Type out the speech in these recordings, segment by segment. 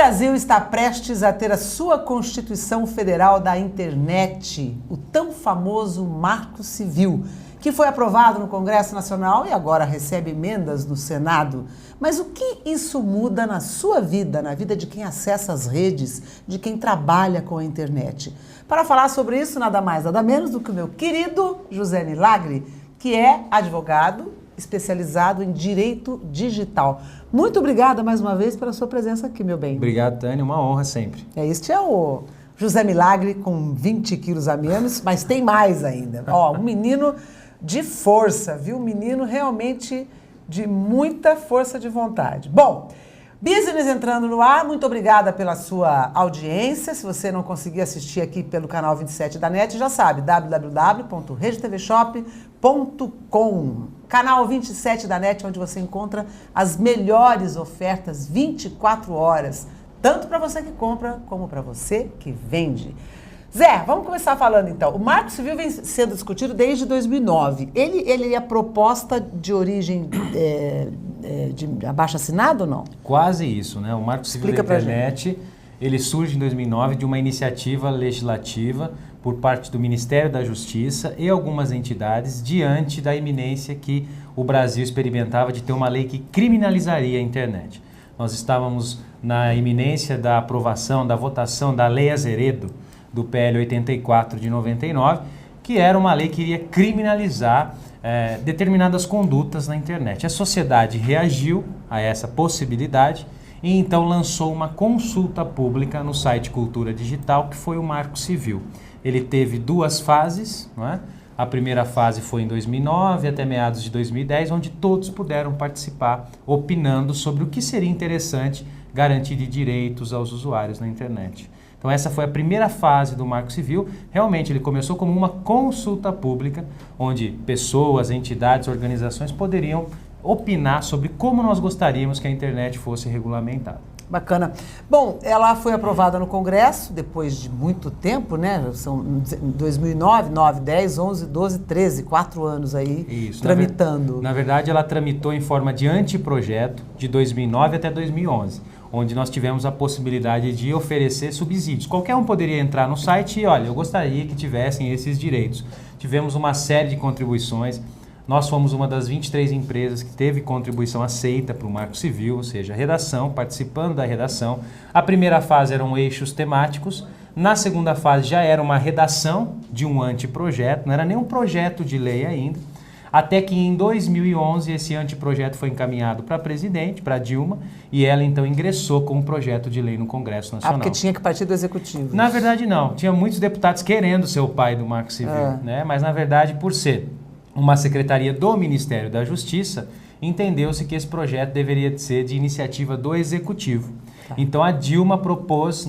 Brasil está prestes a ter a sua Constituição Federal da Internet, o tão famoso Marco Civil, que foi aprovado no Congresso Nacional e agora recebe emendas no Senado. Mas o que isso muda na sua vida, na vida de quem acessa as redes, de quem trabalha com a internet? Para falar sobre isso, nada mais, nada menos do que o meu querido José Milagre, que é advogado especializado em direito digital. Muito obrigada mais uma vez pela sua presença aqui, meu bem. Obrigado, Tânia, uma honra sempre. Este é o José Milagre com 20 quilos a menos, mas tem mais ainda. Ó, um menino de força, viu? Um menino realmente de muita força de vontade. Bom, Business entrando no ar, muito obrigada pela sua audiência. Se você não conseguir assistir aqui pelo canal 27 da NET, já sabe, www.redetvshop.com. Canal 27 da NET, onde você encontra as melhores ofertas 24 horas, tanto para você que compra, como para você que vende. Zé, vamos começar falando então. O Marco Civil vem sendo discutido desde 2009. Ele é proposta de origem de abaixo-assinado ou não? Quase isso, né? O Marco Civil da Internet, ele surge em 2009 de uma iniciativa legislativa por parte do Ministério da Justiça e algumas entidades diante da iminência que o Brasil experimentava de ter uma lei que criminalizaria a internet. Nós estávamos na iminência da aprovação, da votação da Lei Azeredo, do PL 84 de 99, que era uma lei que iria criminalizar determinadas condutas na internet. A sociedade reagiu a essa possibilidade e então lançou uma consulta pública no site Cultura Digital, que foi o Marco Civil. Ele teve duas fases, não é? A primeira fase foi em 2009 até meados de 2010, onde todos puderam participar, opinando sobre o que seria interessante garantir de direitos aos usuários na internet. Então essa foi a primeira fase do Marco Civil. Realmente ele começou como uma consulta pública, onde pessoas, entidades, organizações poderiam opinar sobre como nós gostaríamos que a internet fosse regulamentada. Bacana. Bom, ela foi aprovada no Congresso depois de muito tempo, né? São 2009, 9, 10, 11, 12, 13, 4 anos aí. Isso, tramitando. Na verdade, ela tramitou em forma de anteprojeto de 2009 até 2011, onde nós tivemos a possibilidade de oferecer subsídios. Qualquer um poderia entrar no site e, olha, eu gostaria que tivessem esses direitos. Tivemos uma série de contribuições. Nós fomos uma das 23 empresas que teve contribuição aceita para o Marco Civil, ou seja, redação, participando da redação. A primeira fase eram eixos temáticos, na segunda fase já era uma redação de um anteprojeto, não era nem um projeto de lei ainda, até que em 2011 esse anteprojeto foi encaminhado para a presidente, para a Dilma, e ela então ingressou com um projeto de lei no Congresso Nacional. Ah, porque tinha que partir do Executivo. Na verdade não, tinha muitos deputados querendo ser o pai do Marco Civil, né? Mas na verdade por ser uma secretaria do Ministério da Justiça, entendeu-se que esse projeto deveria ser de iniciativa do Executivo. Então a Dilma propôs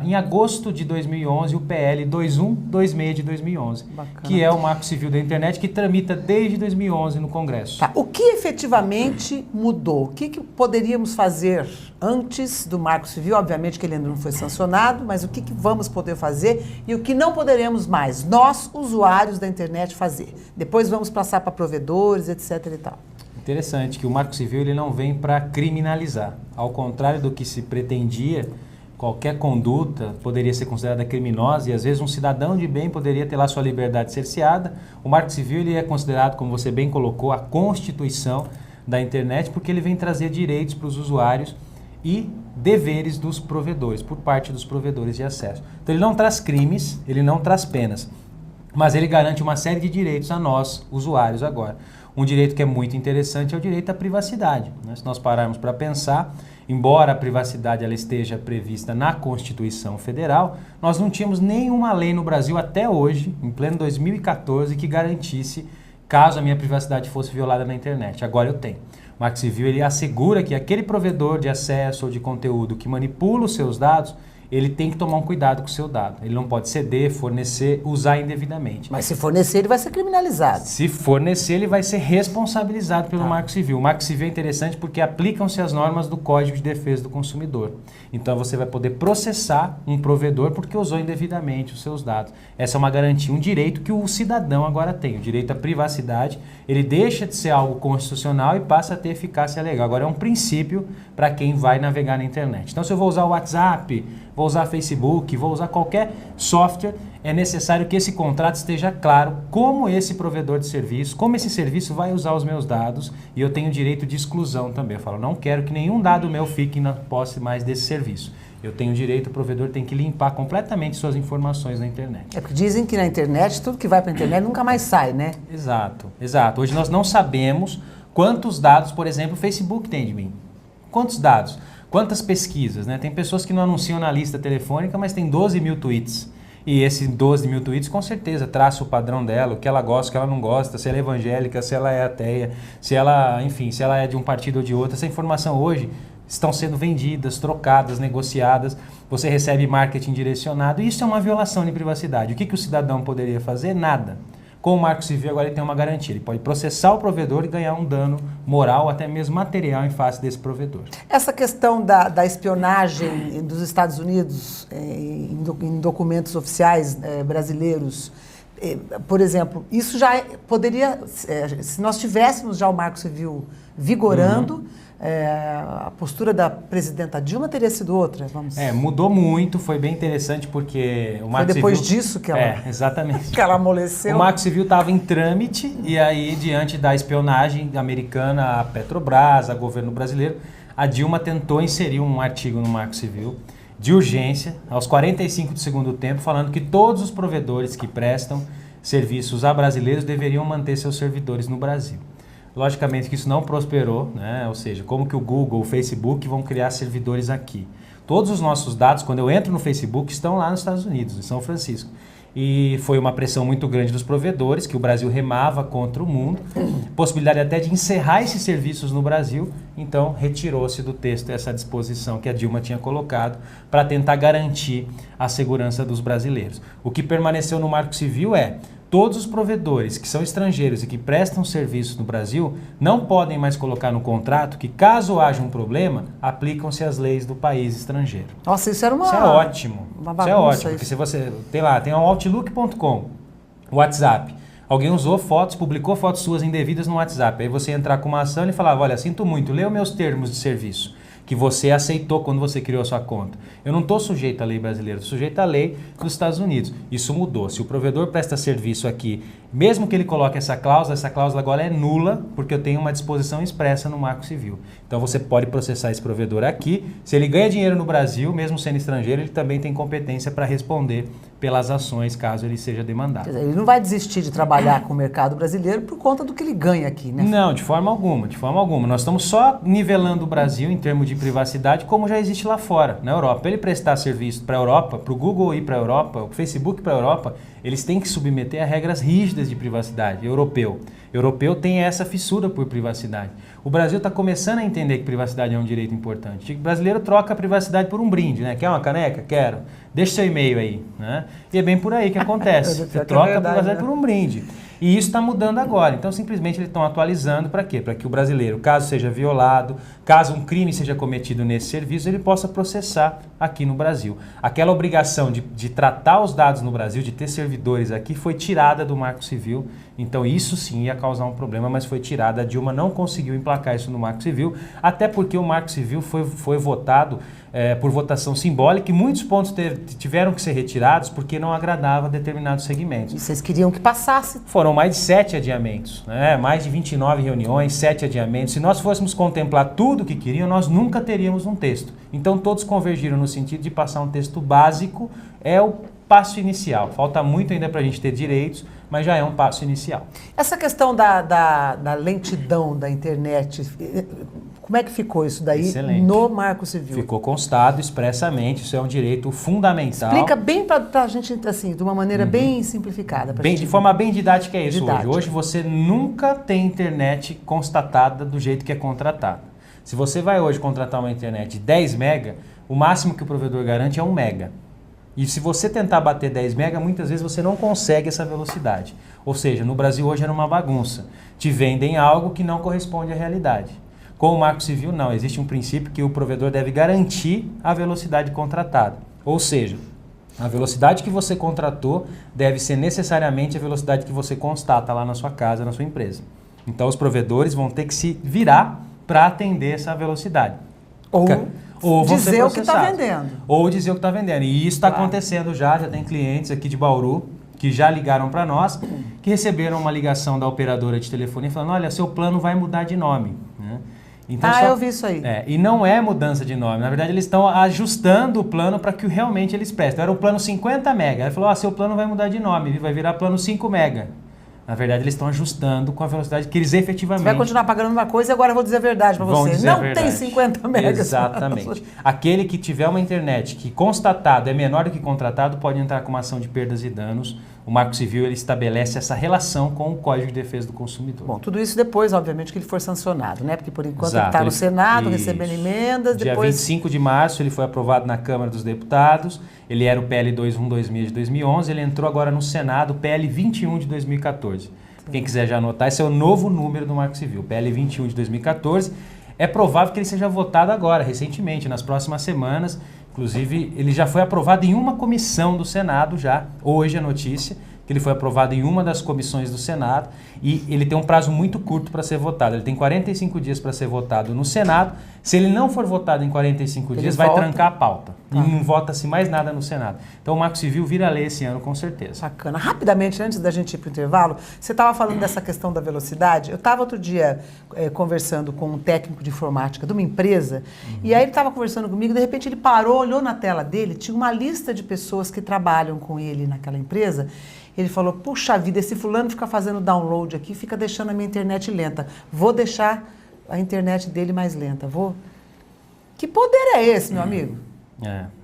em agosto de 2011 o PL 2126 de 2011, Bacana. Que é o Marco Civil da Internet, que tramita desde 2011 no Congresso. Tá. O que efetivamente mudou? O que poderíamos fazer antes do Marco Civil? Obviamente que ele ainda não foi sancionado, mas o que vamos poder fazer e o que não poderemos mais, nós, usuários da internet, fazer? Depois vamos passar para provedores, etc. e tal. Interessante que o Marco Civil ele não vem para criminalizar. Ao contrário do que se pretendia, qualquer conduta poderia ser considerada criminosa e às vezes um cidadão de bem poderia ter lá sua liberdade cerceada. O Marco Civil ele é considerado, como você bem colocou, a Constituição da internet, porque ele vem trazer direitos para os usuários e deveres dos provedores, por parte dos provedores de acesso. Então ele não traz crimes, ele não traz penas, mas ele garante uma série de direitos a nós, usuários agora. Um direito que é muito interessante é o direito à privacidade, né? Se nós pararmos para pensar, embora a privacidade ela esteja prevista na Constituição Federal, nós não tínhamos nenhuma lei no Brasil até hoje, em pleno 2014, que garantisse caso a minha privacidade fosse violada na internet. Agora eu tenho. O Marco Civil ele assegura que aquele provedor de acesso ou de conteúdo que manipula os seus dados, ele tem que tomar um cuidado com o seu dado. Ele não pode ceder, fornecer, usar indevidamente. Mas se fornecer, ele vai ser criminalizado. Se fornecer, ele vai ser responsabilizado pelo Marco Civil. O Marco Civil é interessante porque aplicam-se as normas do Código de Defesa do Consumidor. Então você vai poder processar um provedor porque usou indevidamente os seus dados. Essa é uma garantia, um direito que o cidadão agora tem. O direito à privacidade, ele deixa de ser algo constitucional e passa a ter eficácia legal. Agora é um princípio para quem vai navegar na internet. Então se eu vou usar o WhatsApp, vou usar Facebook, vou usar qualquer software, é necessário que esse contrato esteja claro como esse provedor de serviço, como esse serviço vai usar os meus dados, e eu tenho direito de exclusão também. Eu falo, não quero que nenhum dado meu fique na posse mais desse serviço. Eu tenho direito, o provedor tem que limpar completamente suas informações na internet. É porque dizem que na internet, tudo que vai para a internet nunca mais sai, né? Exato, exato. Hoje nós não sabemos quantos dados, por exemplo, o Facebook tem de mim. Quantos dados? Quantas pesquisas, né? Tem pessoas que não anunciam na lista telefônica, mas tem 12 mil tweets. E esses 12 mil tweets, com certeza, traça o padrão dela, o que ela gosta, o que ela não gosta, se ela é evangélica, se ela é ateia, se ela, enfim, se ela é de um partido ou de outro. Essa informação hoje estão sendo vendidas, trocadas, negociadas. Você recebe marketing direcionado e isso é uma violação de privacidade. O que o cidadão poderia fazer? Nada. Com o Marco Civil agora ele tem uma garantia, ele pode processar o provedor e ganhar um dano moral, até mesmo material em face desse provedor. Essa questão da espionagem dos Estados Unidos em documentos oficiais brasileiros, por exemplo, isso já poderia, se nós tivéssemos já o Marco Civil vigorando, a postura da presidenta Dilma teria sido outra, mudou muito, foi bem interessante porque o Marco Civil... Foi depois Civil, disso que ela... exatamente. Que ela amoleceu. O Marco Civil estava em trâmite e aí, diante da espionagem americana, a Petrobras, a governo brasileiro, a Dilma tentou inserir um artigo no Marco Civil de urgência, aos 45 do segundo tempo, falando que todos os provedores que prestam serviços a brasileiros deveriam manter seus servidores no Brasil. Logicamente que isso não prosperou, né? Ou seja, como que o Google, o Facebook vão criar servidores aqui. Todos os nossos dados, quando eu entro no Facebook, estão lá nos Estados Unidos, em São Francisco. E foi uma pressão muito grande dos provedores, que o Brasil remava contra o mundo, possibilidade até de encerrar esses serviços no Brasil, então retirou-se do texto essa disposição que a Dilma tinha colocado para tentar garantir a segurança dos brasileiros. O que permaneceu no Marco Civil é: todos os provedores que são estrangeiros e que prestam serviços no Brasil não podem mais colocar no contrato que, caso haja um problema, aplicam-se as leis do país estrangeiro. Nossa, isso era uma... Isso é ótimo. Isso é ótimo, porque isso. se você... tem o Outlook.com, o WhatsApp. Alguém usou fotos, publicou fotos suas indevidas no WhatsApp. Aí você entrar com uma ação e falava, olha, sinto muito, lê os meus termos de serviço que você aceitou quando você criou a sua conta. Eu não estou sujeito à lei brasileira, estou sujeito à lei dos Estados Unidos. Isso mudou. Se o provedor presta serviço aqui, mesmo que ele coloque essa cláusula agora é nula, porque eu tenho uma disposição expressa no Marco Civil. Então você pode processar esse provedor aqui. Se ele ganha dinheiro no Brasil, mesmo sendo estrangeiro, ele também tem competência para responder pelas ações, caso ele seja demandado. Quer dizer, ele não vai desistir de trabalhar com o mercado brasileiro por conta do que ele ganha aqui, né? Não, de forma alguma, de forma alguma. Nós estamos só nivelando o Brasil em termos de privacidade, como já existe lá fora, na Europa. Para ele prestar serviço para a Europa, para o Google ir para a Europa, o Facebook para a Europa, eles têm que submeter a regras rígidas de privacidade, europeu. O europeu tem essa fissura por privacidade. O Brasil está começando a entender que privacidade é um direito importante. O brasileiro troca a privacidade por um brinde, né? Quer uma caneca? Quero. Deixa seu e-mail aí, né? E é bem por aí que acontece. Você troca a privacidade por um brinde. E isso está mudando agora. Então, simplesmente, eles estão atualizando para quê? Para que o brasileiro, caso seja violado, caso um crime seja cometido nesse serviço, ele possa processar aqui no Brasil. Aquela obrigação de tratar os dados no Brasil, de ter servidores aqui, foi tirada do Marco Civil. Então, isso sim ia causar um problema, mas foi tirada. A Dilma não conseguiu emplacar isso no Marco Civil, até porque o Marco Civil foi votado por votação simbólica e muitos pontos tiveram que ser retirados porque não agradava determinados segmentos. E vocês queriam que passasse? Foram mais de 7 adiamentos, né? Mais de 29 reuniões, 7 adiamentos. Se nós fôssemos contemplar tudo o que queriam, nós nunca teríamos um texto. Então todos convergiram no sentido de passar um texto básico, é o passo inicial. Falta muito ainda para a gente ter direitos, mas já é um passo inicial. Essa questão da lentidão da internet, como é que ficou isso daí? Excelente. No Marco Civil? Ficou constado expressamente, isso é um direito fundamental. Explica bem para a gente, assim, de uma maneira bem simplificada. De forma bem didática é isso hoje. Hoje você nunca tem internet constatada do jeito que é contratada. Se você vai hoje contratar uma internet de 10 mega, o máximo que o provedor garante é 1 mega. E se você tentar bater 10 mega, muitas vezes você não consegue essa velocidade. Ou seja, no Brasil hoje era uma bagunça. Te vendem algo que não corresponde à realidade. Com o Marco Civil, não. Existe um princípio que o provedor deve garantir a velocidade contratada. Ou seja, a velocidade que você contratou deve ser necessariamente a velocidade que você constata lá na sua casa, na sua empresa. Então, os provedores vão ter que se virar para atender essa velocidade. Ou dizer o que está vendendo. Ou dizer o que está vendendo. E isso está acontecendo já tem clientes aqui de Bauru que já ligaram para nós, que receberam uma ligação da operadora de telefonia falando, olha, seu plano vai mudar de nome. Né? Então, eu vi isso aí. E não é mudança de nome. Na verdade, eles estão ajustando o plano para que realmente eles prestem. Era o plano 50 mega. Ele falou, seu plano vai mudar de nome, vai virar plano 5 mega. Na verdade, eles estão ajustando com a velocidade que eles efetivamente... Você vai continuar pagando uma coisa e agora eu vou dizer a verdade para você. Não tem 50 megas. Exatamente. Aquele que tiver uma internet que constatado é menor do que contratado pode entrar com uma ação de perdas e danos. O Marco Civil ele estabelece essa relação com o Código de Defesa do Consumidor. Bom, tudo isso depois, obviamente, que ele for sancionado, né? Porque por enquanto ele está no Senado, recebendo emendas. Dia 25 de março ele foi aprovado na Câmara dos Deputados. Ele era o PL 2126 de 2011. Ele entrou agora no Senado, PL 21 de 2014. Quem quiser já anotar, esse é o novo número do Marco Civil, PL 21 de 2014. É provável que ele seja votado agora, recentemente, nas próximas semanas. Inclusive, ele já foi aprovado em uma comissão do Senado já, hoje a notícia, que ele foi aprovado em uma das comissões do Senado e ele tem um prazo muito curto para ser votado. Ele tem 45 dias para ser votado no Senado. Se ele não for votado em 45 dias, vai trancar a pauta. E não vota-se mais nada no Senado. Então o Marco Civil vira lei esse ano, com certeza. Bacana. Rapidamente, antes da gente ir para o intervalo, você estava falando dessa questão da velocidade. Eu estava outro dia conversando com um técnico de informática de uma empresa, e aí ele estava conversando comigo, de repente ele parou, olhou na tela dele, tinha uma lista de pessoas que trabalham com ele naquela empresa. Ele falou, puxa vida, esse fulano fica fazendo download aqui, fica deixando a minha internet lenta. Vou deixar a internet dele mais lenta. Que poder é esse, meu amigo?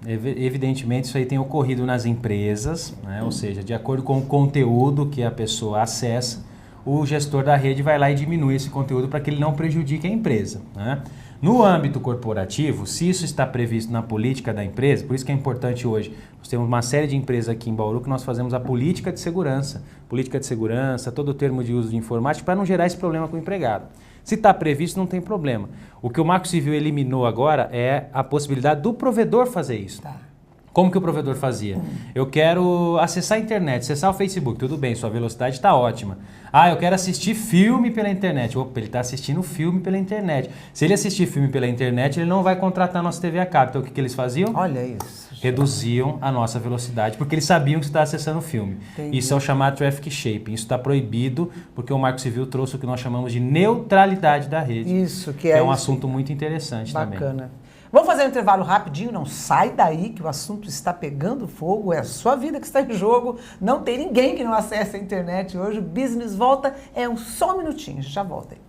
Evidentemente isso aí tem ocorrido nas empresas, né? Ou seja, de acordo com o conteúdo que a pessoa acessa, o gestor da rede vai lá e diminui esse conteúdo para que ele não prejudique a empresa, né? No âmbito corporativo, se isso está previsto na política da empresa, por isso que é importante hoje, nós temos uma série de empresas aqui em Bauru que nós fazemos a política de segurança, todo o termo de uso de informática para não gerar esse problema com o empregado. Se está previsto, não tem problema. O que o Marco Civil eliminou agora é a possibilidade do provedor fazer isso. Como que o provedor fazia? Eu quero acessar a internet, acessar o Facebook, tudo bem, sua velocidade está ótima. Eu quero assistir filme pela internet. Opa, ele está assistindo filme pela internet. Se ele assistir filme pela internet, ele não vai contratar a nossa TV a cabo. Então o que eles faziam? Olha isso. Reduziam a nossa velocidade, porque eles sabiam que você está acessando o filme. Entendi. Isso é o chamado traffic shaping. Isso está proibido, porque o Marco Civil trouxe o que nós chamamos de neutralidade da rede. Isso, que é um assunto muito interessante também. Bacana. Vamos fazer um intervalo rapidinho, não sai daí que o assunto está pegando fogo, é a sua vida que está em jogo, não tem ninguém que não acesse a internet hoje, o Business volta, só um minutinho, já volta aí.